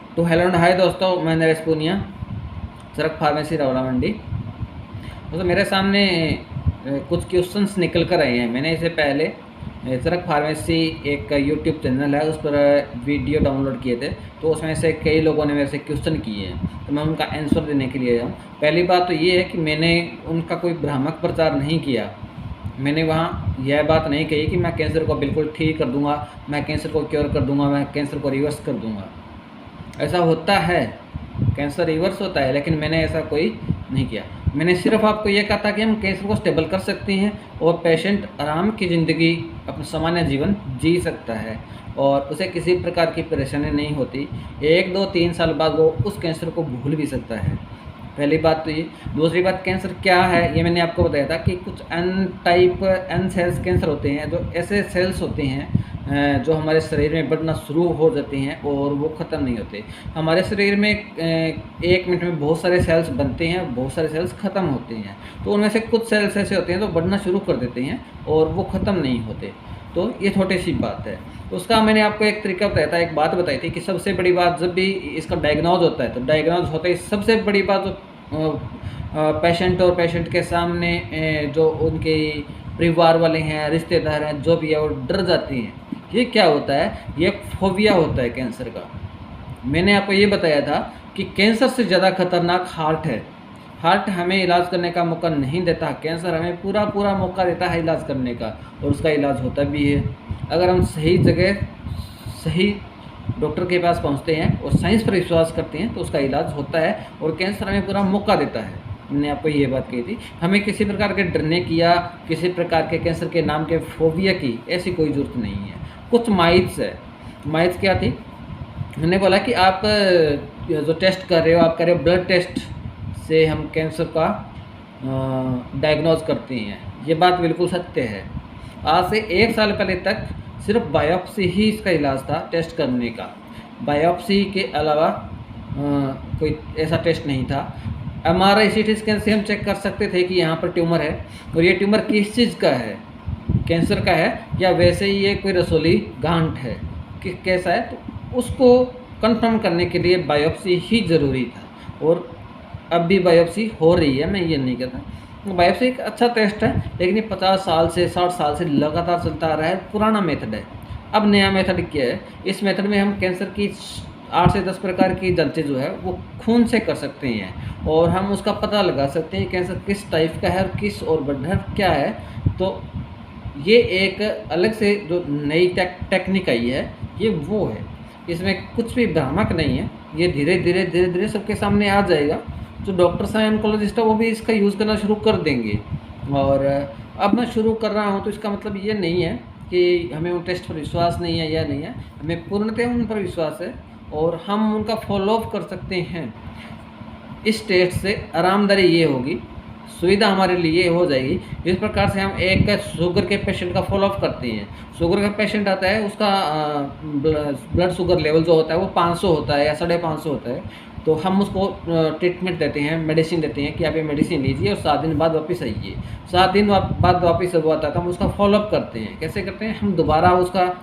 तो hello and hi दोस्तों, मैं नरेश पूनिया, सड़क फार्मेसी रौला मंडी। दोस्तों मेरे सामने कुछ क्वेश्चंस निकल कर आए हैं। मैंने इससे पहले सड़क फार्मेसी एक यूट्यूब चैनल है, उस पर वीडियो डाउनलोड किए थे। तो उसमें से कई लोगों ने मेरे से क्वेश्चन किए हैं, तो मैं उनका आंसर देने के लिए आया हूँ। पहली बात तो ये है कि मैंने उनका कोई भ्रामक प्रचार नहीं किया। मैंने वहाँ यह बात नहीं कही कि मैं कैंसर को बिल्कुल ठीक कर दूंगा, मैं कैंसर को क्योर कर दूंगा, मैं कैंसर को रिवर्स कर दूंगा। ऐसा होता है, कैंसर रिवर्स होता है, लेकिन मैंने ऐसा कोई नहीं किया। मैंने सिर्फ आपको ये कहा था कि हम कैंसर को स्टेबल कर सकते हैं और पेशेंट आराम की ज़िंदगी, अपना सामान्य जीवन जी सकता है और उसे किसी प्रकार की परेशानी नहीं होती। 1, 2, 3 साल बाद वो उस कैंसर को भूल भी सकता है। पहली बात तो ये। दूसरी बात, कैंसर क्या है ये मैंने आपको बताया था कि कुछ एन सेल्स कैंसर होते हैं, जो ऐसे सेल्स होते हैं जो हमारे शरीर में बढ़ना शुरू हो जाते हैं और वो ख़त्म नहीं होते। हमारे शरीर में 1 मिनट में बहुत सारे सेल्स बनते हैं, बहुत सारे सेल्स ख़त्म होते हैं। तो उनमें से कुछ सेल्स ऐसे होते हैं जो बढ़ना शुरू कर देते हैं और वो ख़त्म नहीं होते। तो ये छोटी सी बात है। उसका मैंने आपको एक तरीका बताया था, एक बात बताई थी कि सबसे बड़ी बात, जब भी इसका डायग्नोज होता है तो डायग्नोज होता है सबसे बड़ी बात जो पेशेंट और पेशेंट के सामने जो उनके परिवार वाले हैं, रिश्तेदार हैं, जो भी है, वो डर जाते हैं। ये क्या होता है? ये फोबिया होता है कैंसर का। मैंने आपको ये बताया था कि कैंसर से ज़्यादा खतरनाक हार्ट है। हार्ट हमें इलाज करने का मौका नहीं देता, कैंसर हमें पूरा पूरा मौका देता है इलाज करने का, और उसका इलाज होता भी है। अगर हम सही जगह सही डॉक्टर के पास पहुंचते हैं और साइंस पर विश्वास करते हैं तो उसका इलाज होता है और कैंसर हमें पूरा मौका देता है। मैंने आपको ये बात कही थी। हमें किसी प्रकार के डरने की या किसी प्रकार के कैंसर के नाम के फोबिया की ऐसी कोई ज़रूरत नहीं है। कुछ माइथ्स है। माइथ्स क्या थी? मैंने बोला कि आप जो टेस्ट कर रहे हो, आप कर रहे हो ब्लड टेस्ट से हम कैंसर का डायग्नोज करते हैं। ये बात बिल्कुल सत्य है। आज से 1 साल पहले तक सिर्फ बायोप्सी ही इसका इलाज था, टेस्ट करने का। बायोप्सी के अलावा कोई ऐसा टेस्ट नहीं था। MRI CT स्कैन से हम चेक कर सकते थे कि यहाँ पर ट्यूमर है, और ये ट्यूमर किस चीज़ का है, कैंसर का है या वैसे ही ये कोई रसोली गांठ है कि कैसा है। तो उसको कंफर्म करने के लिए बायोप्सी ही ज़रूरी था, और अब भी बायोप्सी हो रही है, मैं ये नहीं कहता। बायोप्सी एक अच्छा टेस्ट है, लेकिन ये 50 साल से 60 साल से लगातार चलता आ रहा है, पुराना मेथड है। अब नया मेथड क्या है? इस मेथड में हम कैंसर की 8 से 10 प्रकार की जांचें जो है वो खून से कर सकते हैं, और हम उसका पता लगा सकते हैं कैंसर किस टाइप का है और किस ऑर्गन क्या है। तो ये एक अलग से जो नई टेक्निक आई है, ये वो है। इसमें कुछ भी भ्रामक नहीं है। ये धीरे धीरे सबके सामने आ जाएगा। जो डॉक्टर्स हैं, ऑन्कोलॉजिस्ट है, वो भी इसका यूज़ करना शुरू कर देंगे। और अब मैं शुरू कर रहा हूँ तो इसका मतलब ये नहीं है कि हमें उन टेस्ट पर विश्वास नहीं है या नहीं है। हमें पूर्णतः उन पर विश्वास है और हम उनका फॉलोअप कर सकते हैं। इस टेस्ट से आरामदारी ये होगी, सुविधा हमारे लिए हो जाएगी। इस प्रकार से हम एक शुगर के पेशेंट का फॉलोअप करते हैं। शुगर का पेशेंट आता है, उसका ब्लड शुगर लेवल जो होता है वो 500 होता है या 550 होता है। तो हम उसको ट्रीटमेंट देते हैं, मेडिसिन देते हैं कि आप ये मेडिसिन लीजिए और 7 दिन बाद वापस आइए। 7 दिन बाद वापस जब आता है तो हम उसका फॉलोअप करते हैं। कैसे करते हैं? हम दोबारा उसका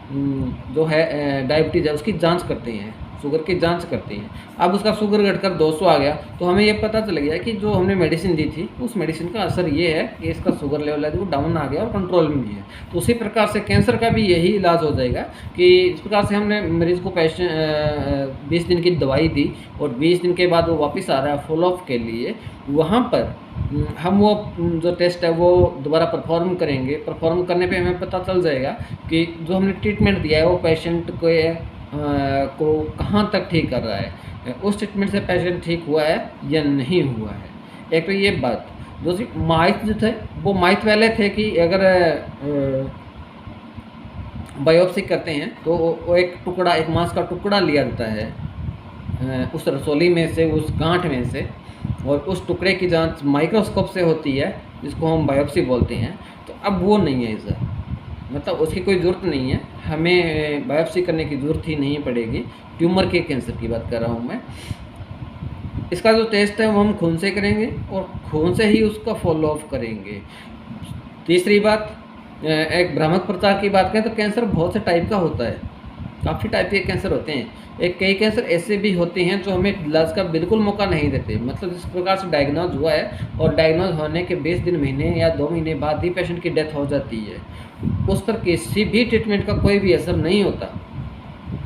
जो है डायबिटीज़ है उसकी जांच करते हैं, शुगर की जांच करते हैं। अब उसका शुगर घटकर 200 आ गया तो हमें ये पता चल गया कि जो हमने मेडिसिन दी थी उस मेडिसिन का असर ये है कि इसका शुगर लेवल है वो डाउन आ गया और कंट्रोल में भी है। तो उसी प्रकार से कैंसर का भी यही इलाज हो जाएगा कि इस प्रकार से हमने मरीज़ को 20 दिन की दवाई दी और 20 दिन के बाद वो वापस आ रहा है फॉलोअप के लिए। वहाँ पर हम वो जो टेस्ट है वो दोबारा परफॉर्म करेंगे। परफॉर्म करने पे हमें पता चल जाएगा कि जो हमने ट्रीटमेंट दिया है वो पेशेंट को कहाँ तक ठीक कर रहा है, उस ट्रीटमेंट से पेशेंट ठीक हुआ है या नहीं हुआ है। एक तो ये बात। दूसरी, माइथ जो थे वो माइथ वाले थे कि अगर बायोप्सी करते हैं तो वो एक टुकड़ा, एक मांस का टुकड़ा लिया जाता है उस रसोली में से, उस गांठ में से, और उस टुकड़े की जांच माइक्रोस्कोप से होती है, जिसको हम बायोप्सी बोलते हैं। तो अब वो नहीं है सर, मतलब उसकी कोई ज़रूरत नहीं है, हमें बायोप्सी करने की ज़रूरत ही नहीं पड़ेगी। ट्यूमर के कैंसर की बात कर रहा हूँ मैं। इसका जो टेस्ट है वो हम खून से करेंगे और खून से ही उसका फॉलोअप करेंगे। तीसरी बात, एक भ्रामक प्रचार की बात करें तो कैंसर बहुत से टाइप का होता है। काफ़ी टाइप के कैंसर होते हैं। एक कई कैंसर ऐसे भी होते हैं जो हमें इलाज का बिल्कुल मौका नहीं देते, मतलब जिस प्रकार से डायग्नोज हुआ है और डायग्नोज होने के 20 दिन, महीने या 2 महीने बाद ही पेशेंट की डेथ हो जाती है, उस पर किसी भी ट्रीटमेंट का कोई भी असर नहीं होता।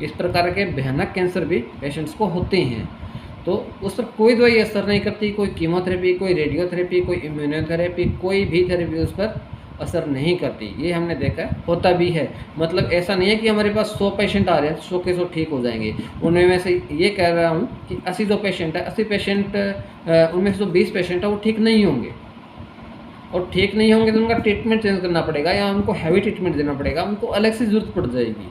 इस प्रकार के भयानक कैंसर भी पेशेंट्स को होते हैं, तो उस पर कोई दवाई असर नहीं करती, कोई कीमोथेरेपी, कोई रेडियोथेरेपी, कोई इम्यूनोथेरेपी, कोई भी थेरेपी उस पर असर नहीं करती। ये हमने देखा है, होता भी है। मतलब ऐसा नहीं है कि हमारे पास 100 पेशेंट आ रहे हैं 100 के 100 ठीक हो जाएंगे। उनमें में से ये कह रहा हूँ कि 80 जो पेशेंट है, 80 पेशेंट उनमें से जो 20 पेशेंट है वो ठीक नहीं होंगे, और ठीक नहीं होंगे तो उनका ट्रीटमेंट चेंज करना पड़ेगा या उनको हैवी ट्रीटमेंट देना पड़ेगा, उनको अलग से ज़रूरत पड़ जाएगी।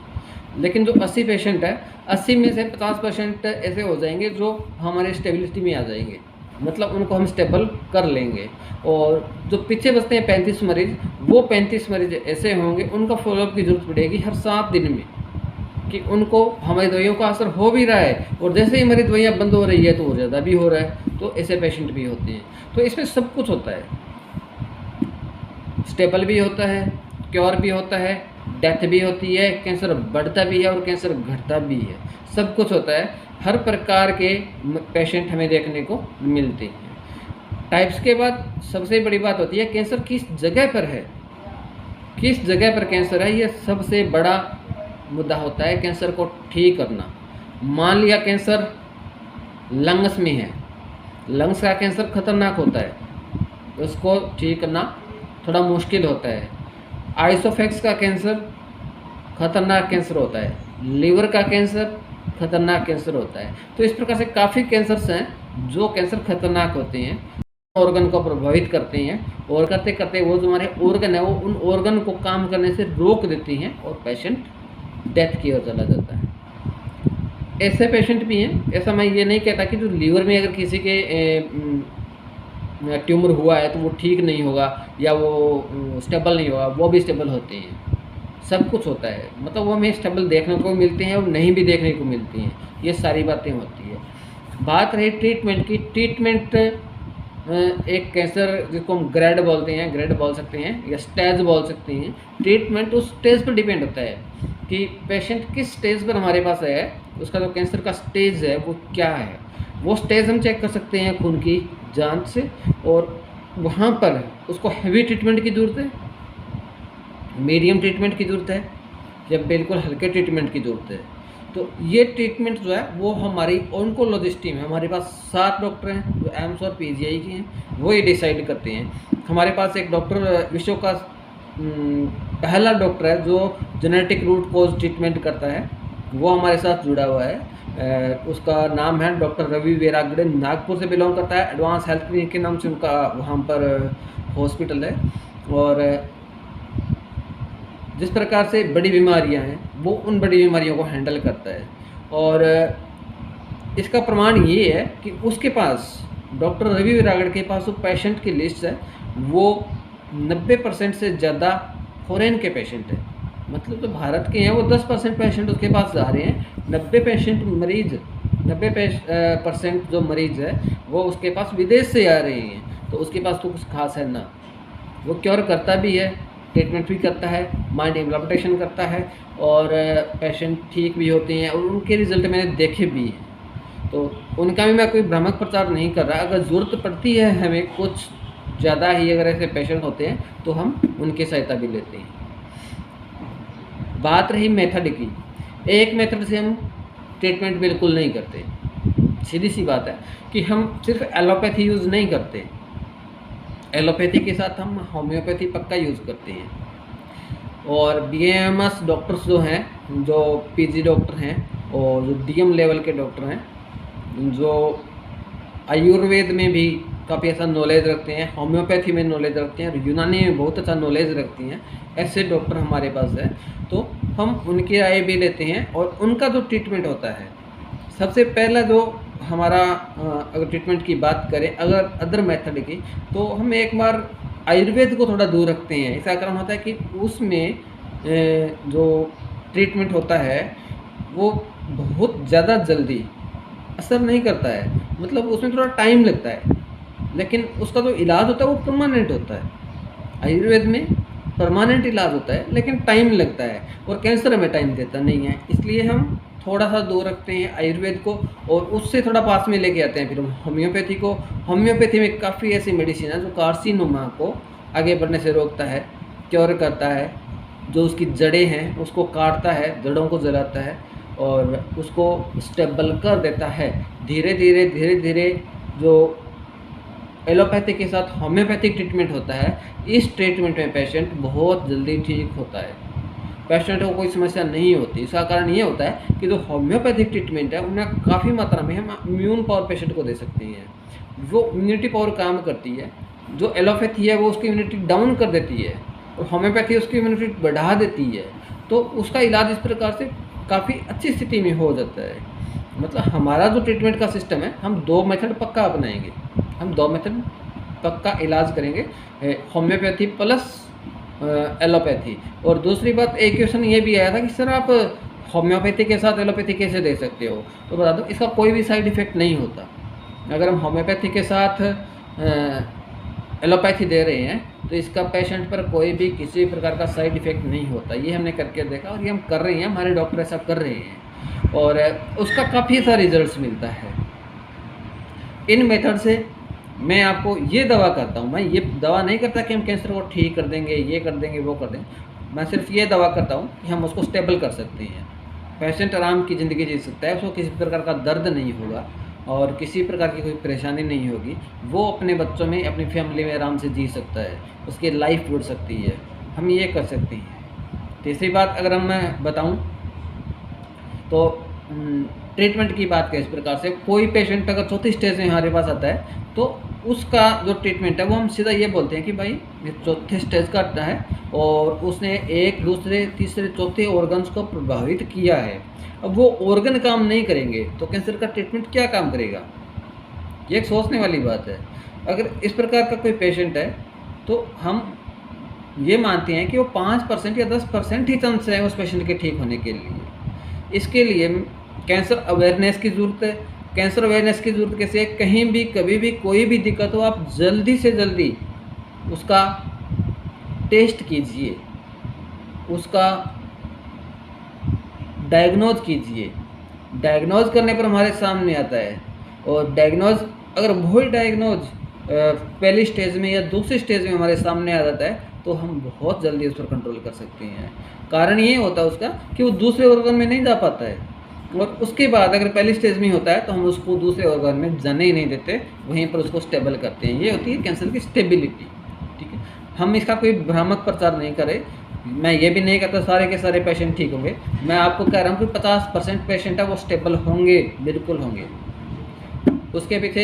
लेकिन जो 80 पेशेंट है, 80 में से 50% ऐसे हो जाएंगे जो हमारे स्टेबिलिटी में आ जाएंगे, मतलब उनको हम स्टेबल कर लेंगे। और जो पीछे बचते हैं 35 मरीज़, वो 35 मरीज़ ऐसे होंगे उनका फॉलोअप की ज़रूरत पड़ेगी हर 7 दिन में, कि उनको हमारी दवाइयों का असर हो भी रहा है, और जैसे ही हमारी दवाइयाँ बंद हो रही है तो वो ज़्यादा भी हो रहा है। तो ऐसे पेशेंट भी होते हैं। तो इसमें सब कुछ होता है, स्टेबल भी होता है, क्योर भी होता है, डेथ भी होती है, कैंसर बढ़ता भी है और कैंसर घटता भी है, सब कुछ होता है। हर प्रकार के पेशेंट हमें देखने को मिलते हैं। टाइप्स के बाद सबसे बड़ी बात होती है कैंसर किस जगह पर है, किस जगह पर कैंसर है, ये सबसे बड़ा मुद्दा होता है कैंसर को ठीक करना। मान लिया कैंसर लंग्स में है, लंग्स का कैंसर खतरनाक होता है, उसको ठीक करना थोड़ा मुश्किल होता है। आइसोफेक्स का कैंसर खतरनाक कैंसर होता है, लीवर का कैंसर खतरनाक कैंसर होता है। तो इस प्रकार से काफ़ी कैंसर्स हैं जो कैंसर खतरनाक होते हैं, ऑर्गन को प्रभावित करते हैं, और करते करते वो जो हमारे ऑर्गन है वो उन ऑर्गन को काम करने से रोक देती हैं और पेशेंट डेथ की ओर चला जाता है। ऐसे पेशेंट भी हैं। ऐसा मैं ये नहीं कहता कि जो लीवर में अगर किसी के ट्यूमर हुआ है तो वो ठीक नहीं होगा या वो स्टेबल नहीं होगा, वो भी स्टेबल होते हैं। सब कुछ होता है, मतलब वो हमें स्टेबल देखने को मिलते हैं और नहीं भी देखने को मिलती हैं, ये सारी बातें होती है। बात रही ट्रीटमेंट की, ट्रीटमेंट एक कैंसर जिसको हम ग्रेड बोलते हैं, ग्रेड बोल सकते हैं या स्टेज बोल सकते हैं। ट्रीटमेंट उस स्टेज पर डिपेंड होता है कि पेशेंट किस स्टेज पर हमारे पास है, उसका जो कैंसर का स्टेज है वो क्या है। वो स्टेज हम चेक कर सकते हैं खून की जांच से, और वहाँ पर उसको हैवी ट्रीटमेंट की ज़रूरत है, मीडियम ट्रीटमेंट की ज़रूरत है या बिल्कुल हल्के ट्रीटमेंट की ज़रूरत है। तो ये ट्रीटमेंट जो है वो हमारी ऑन्कोलॉजिस्ट टीम है, हमारे पास 7 डॉक्टर हैं जो एम्स और पीजीआई के हैं, वो ये डिसाइड करते हैं। हमारे पास एक डॉक्टर विश्व का पहला डॉक्टर है जो जेनेटिक रूट कॉज ट्रीटमेंट करता है, वो हमारे साथ जुड़ा हुआ है। उसका नाम है डॉक्टर रवि वेरागड़े, नागपुर से बिलोंग करता है। एडवांस हेल्थ क्लिनिक के नाम से उनका वहाँ पर हॉस्पिटल है। और जिस प्रकार से बड़ी बीमारियां हैं वो उन बड़ी बीमारियों को हैंडल करता है। और इसका प्रमाण ये है कि उसके पास, डॉक्टर रवि वेरागड़ के पास जो पेशेंट की लिस्ट है वो 90% से ज़्यादा फॉरेन के पेशेंट हैं। मतलब जो भारत के हैं वो 10% पेशेंट उसके पास जा रहे हैं, 90% जो मरीज़ है वो उसके पास विदेश से आ रहे हैं। तो उसके पास तो कुछ खास है ना, वो क्योर करता भी है, ट्रीटमेंट भी करता है, माइंड इम्प्लांटेशन करता है, और पेशेंट ठीक भी होते हैं और उनके रिज़ल्ट मैंने देखे भी हैं। तो उनका भी मैं कोई भ्रामक प्रचार नहीं कर रहा। अगर ज़रूरत पड़ती है हमें कुछ ज़्यादा ही, अगर ऐसे पेशेंट होते हैं तो हम उनकी सहायता भी लेते हैं। बात रही मेथड की, एक मेथड से हम ट्रीटमेंट बिल्कुल नहीं करते। सीधी सी बात है कि हम सिर्फ एलोपैथी यूज़ नहीं करते, एलोपैथी के साथ हम होम्योपैथी पक्का यूज़ करते हैं। और बीएमएस डॉक्टर्स जो हैं, जो पीजी डॉक्टर हैं और जो डीएम लेवल के डॉक्टर हैं, जो आयुर्वेद में भी काफ़ी अच्छा नॉलेज रखते हैं, होम्योपैथी में नॉलेज रखते हैं और यूनानी में बहुत अच्छा नॉलेज रखती हैं, ऐसे डॉक्टर हमारे पास है। तो हम उनकी राय भी लेते हैं और उनका जो ट्रीटमेंट होता है, सबसे पहला जो हमारा अगर ट्रीटमेंट की बात करें, अगर अदर मेथड की, तो हम एक बार आयुर्वेद को थोड़ा दूर रखते हैं। इसका कारण होता है कि उसमें जो ट्रीटमेंट होता है वो बहुत ज़्यादा जल्दी असर नहीं करता है, मतलब उसमें थोड़ा टाइम लगता है, लेकिन उसका जो इलाज होता है वो परमानेंट होता है। आयुर्वेद में परमानेंट इलाज होता है, लेकिन टाइम लगता है और कैंसर हमें टाइम देता नहीं है। इसलिए हम थोड़ा सा दूर रखते हैं आयुर्वेद को और उससे थोड़ा पास में लेके आते हैं फिर हम होम्योपैथी को। होम्योपैथी में काफ़ी ऐसी मेडिसिन है जो कार्सिनोमा को आगे बढ़ने से रोकता है, क्योर करता है, जो उसकी जड़ें हैं उसको काटता है, जड़ों को जलाता है और उसको स्टेबल कर देता है। धीरे धीरे जो एलोपैथी के साथ होम्योपैथिक ट्रीटमेंट होता है, इस ट्रीटमेंट में पेशेंट बहुत जल्दी ठीक होता है, पेशेंट को कोई समस्या नहीं होती। इसका कारण ये होता है कि जो होम्योपैथिक ट्रीटमेंट है उनमें काफ़ी मात्रा में हम इम्यून पावर पेशेंट को दे सकते हैं, वो इम्यूनिटी पावर काम करती है। जो एलोपैथी है वो उसकी इम्यूनिटी डाउन कर देती है और होम्योपैथी उसकी इम्यूनिटी बढ़ा देती है। तो उसका इलाज इस प्रकार से काफ़ी अच्छी स्थिति में हो जाता है। मतलब हमारा जो ट्रीटमेंट का सिस्टम है, हम 2 मेथड पक्का अपनाएंगे, हम 2 मेथड पक्का इलाज करेंगे, होम्योपैथी प्लस एलोपैथी। और दूसरी बात, एक क्वेश्चन ये भी आया था कि सर आप होम्योपैथी के साथ एलोपैथी कैसे दे सकते हो? तो बता दो, इसका कोई भी साइड इफ़ेक्ट नहीं होता। अगर हम होम्योपैथी के साथ एलोपैथी दे रहे हैं तो इसका पेशेंट पर कोई भी किसी प्रकार का साइड इफ़ेक्ट नहीं होता। ये हमने करके देखा और ये हम कर रहे हैं, हमारे डॉक्टर ऐसा कर रहे हैं और उसका काफ़ी सा रिजल्ट्स मिलता है। इन मेथड से मैं आपको ये दवा करता हूँ, मैं ये दवा नहीं करता कि हम कैंसर को ठीक कर देंगे, ये कर देंगे, वो कर देंगे। मैं सिर्फ ये दवा करता हूँ कि हम उसको स्टेबल कर सकते हैं, पेशेंट आराम की ज़िंदगी जी सकता है, उसको किसी प्रकार का दर्द नहीं होगा और किसी प्रकार की कोई परेशानी नहीं होगी, वो अपने बच्चों में, अपनी फैमिली में आराम से जी सकता है, उसकी लाइफ बढ़ सकती है, हम ये कर सकते हैं। तीसरी बात अगर हम मैं बताऊँ तो ट्रीटमेंट की बात करें इस प्रकार से, कोई पेशेंट अगर 4थी स्टेज में हमारे पास आता है तो उसका जो ट्रीटमेंट है वो हम सीधा ये बोलते हैं कि भाई ये 4थे स्टेज का है और उसने 1, 2, 3, 4 ऑर्गन्स को प्रभावित किया है। अब वो ऑर्गन काम नहीं करेंगे तो कैंसर का ट्रीटमेंट क्या काम करेगा? ये एक सोचने वाली बात है। अगर इस प्रकार का कोई पेशेंट है तो हम ये मानते हैं कि वो 5% या 10% ही चांस है उस पेशेंट के ठीक होने के लिए। इसके लिए कैंसर अवेयरनेस की ज़रूरत है। कैंसर अवेयरनेस की ज़रूरत कैसे है? कहीं भी कभी भी कोई भी दिक्कत हो, आप जल्दी से जल्दी उसका टेस्ट कीजिए, उसका डायग्नोज कीजिए। डायग्नोज करने पर हमारे सामने आता है और डायग्नोज अगर वही डायग्नोज पहली स्टेज में या दूसरी स्टेज में हमारे सामने आ जाता है तो हम बहुत जल्दी उस पर कंट्रोल कर सकते हैं। कारण ये होता है उसका कि वो दूसरे ऑर्गन में नहीं जा पाता है और उसके बाद अगर पहली स्टेज में होता है तो हम उसको दूसरे ऑर्गन में जाने ही नहीं देते, वहीं पर उसको स्टेबल करते हैं। ये होती है कैंसर की स्टेबिलिटी। ठीक है, हम इसका कोई भ्रामक प्रचार नहीं करें। मैं ये भी नहीं कहता सारे के सारे पेशेंट ठीक होंगे, मैं आपको कह रहा हूँ कि 50% पेशेंट है वो स्टेबल होंगे, बिल्कुल होंगे। उसके पीछे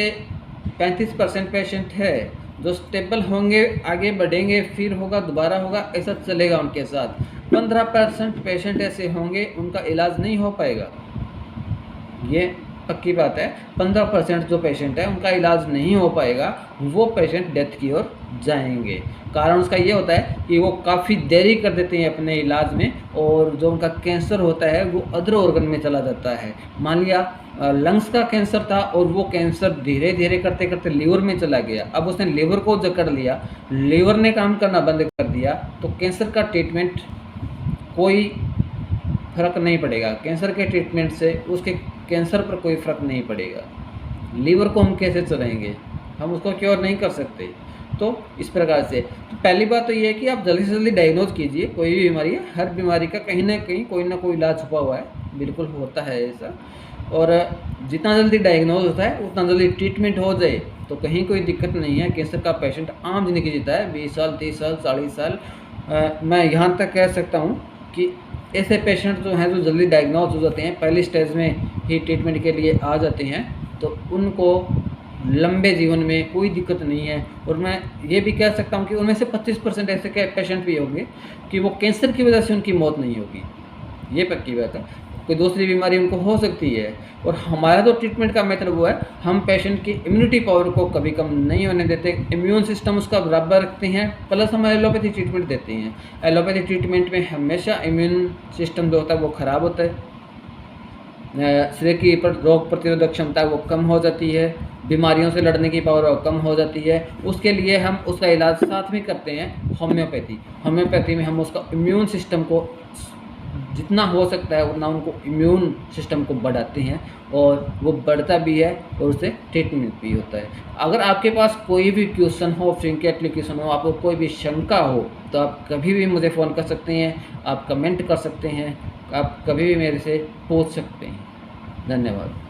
35% पेशेंट है जो स्टेबल होंगे, आगे बढ़ेंगे, फिर होगा, दोबारा होगा, ऐसा चलेगा उनके साथ। 15% पेशेंट ऐसे होंगे उनका इलाज नहीं हो पाएगा, ये पक्की बात है। 15% जो पेशेंट है उनका इलाज नहीं हो पाएगा, वो पेशेंट डेथ की ओर जाएंगे। कारण उसका ये होता है कि वो काफ़ी देरी कर देते हैं अपने इलाज में और जो उनका कैंसर होता है वो अदर ऑर्गन में चला जाता है। मान लिया लंग्स का कैंसर था और वो कैंसर धीरे धीरे करते करते लीवर में चला गया, अब उसने लीवर को जकड़ लिया, लीवर ने काम करना बंद कर दिया, तो कैंसर का ट्रीटमेंट कोई फ़र्क नहीं पड़ेगा। कैंसर के ट्रीटमेंट से उसके कैंसर पर कोई फ़र्क नहीं पड़ेगा। लीवर को हम कैसे चलाएंगे? हम उसको क्योर नहीं कर सकते। तो इस प्रकार से तो पहली बात तो ये है कि आप जल्दी से जल्दी डायग्नोज कीजिए। कोई भी बीमारी है, हर बीमारी का कहीं ना कहीं कोई ना कोई इलाज छुपा हुआ है, बिल्कुल होता है ऐसा। और जितना जल्दी डायग्नोज होता है उतना जल्दी ट्रीटमेंट हो जाए तो कहीं कोई दिक्कत नहीं है। कैंसर का पेशेंट आम जिंदगी जीता है 20 साल, 30 साल, 40 साल। मैं यहाँ तक कह सकता हूँ कि ऐसे पेशेंट जो हैं जो जल्दी डायग्नोज हो जाते हैं, पहली स्टेज में ही ट्रीटमेंट के लिए आ जाते हैं, तो उनको लंबे जीवन में कोई दिक्कत नहीं है। और मैं ये भी कह सकता हूँ कि उनमें से 25% ऐसे पेशेंट भी होंगे कि वो कैंसर की वजह से उनकी मौत नहीं होगी, ये पक्की बात है। कोई दूसरी बीमारी उनको हो सकती है। और हमारा जो ट्रीटमेंट का मेथड वो है, हम पेशेंट की इम्यूनिटी पावर को कभी कम नहीं होने देते, इम्यून सिस्टम उसका बराबर रखते हैं, प्लस हम एलोपैथी ट्रीटमेंट देते हैं। एलोपैथी ट्रीटमेंट में हमेशा इम्यून सिस्टम जो होता है वो ख़राब होता है, शरीर की रोग प्रतिरोधक क्षमता वो कम हो जाती है, बीमारियों से लड़ने की पावर कम हो जाती है। उसके लिए हम उसका इलाज साथ में करते हैं होम्योपैथी में हम उसका इम्यून सिस्टम को जितना हो सकता है उतना उनको इम्यून सिस्टम को बढ़ाते हैं, और वो बढ़ता भी है और उससे ट्रीटमेंट भी होता है। अगर आपके पास कोई भी क्वेश्चन हो, फ्रिंक के एप्लीकेशन हो, आपको कोई भी शंका हो, तो आप कभी भी मुझे फ़ोन कर सकते हैं, आप कमेंट कर सकते हैं, आप कभी भी मेरे से पूछ सकते हैं। धन्यवाद।